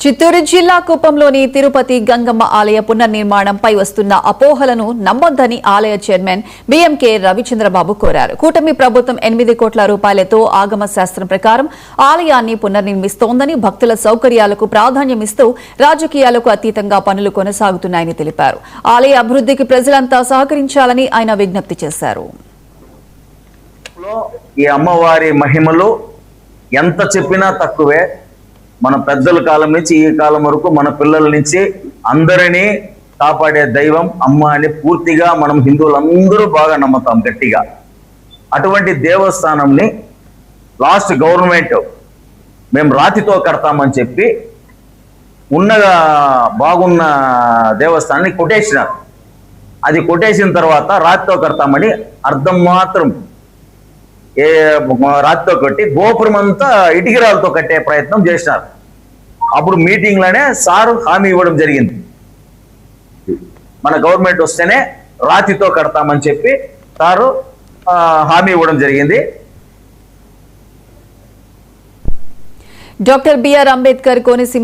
చిత్తూరు జిల్లా కుప్పంలోని తిరుపతి గంగమ్మ ఆలయ పునర్నిర్మాణంపై వస్తున్న అపోహలను నమ్మొద్దని ఆలయ చైర్మన్ బీఎంకే రవిచంద్రబాబు కోరారు. కూటమి ప్రభుత్వం 8 కోట్ల రూపాయలతో ఆగమ శాస్త్రం ప్రకారం ఆలయాన్ని పునర్నిర్మిస్తోందని, భక్తుల సౌకర్యాలకు ప్రాధాన్యమిస్తూ రాజకీయాలకు అతీతంగా పనులు కొనసాగుతున్నాయని తెలిపారు. ఆలయ అభివృద్ధికి ప్రజలంతా సహకరించాలని ఆయన విజ్ఞప్తి చేశారు. ఈ అమ్మవారి మహిమలు ఎంత చెప్పినా తక్కువే. మన పెద్దల కాలం నుంచి ఈ కాలం వరకు మన పిల్లల నుంచి అందరినీ కాపాడే దైవం అమ్మ అని పూర్తిగా మనం హిందువులందరూ బాగా నమ్ముతాం గట్టిగా. అటువంటి దేవస్థానంని లాస్ట్ గవర్నమెంట్ మేము రాతితో కడతామని చెప్పి బాగున్న దేవస్థానాన్ని కొట్టేసినారు. అది కొట్టేసిన తర్వాత రాతితో కడతామని అర్థం మాత్రం రాతితో కట్టి గోపురం అంతా ఇటుకరాలతో కట్టే ప్రయత్నం చేసినారు. అప్పుడు మీటింగ్ లోనే సారు హామీ ఇవ్వడం జరిగింది, మన గవర్నమెంట్ వస్తేనే రాతితో కడతామని చెప్పి సారు హామీ ఇవ్వడం జరిగింది. Doctor BR Ambedkar Konaseema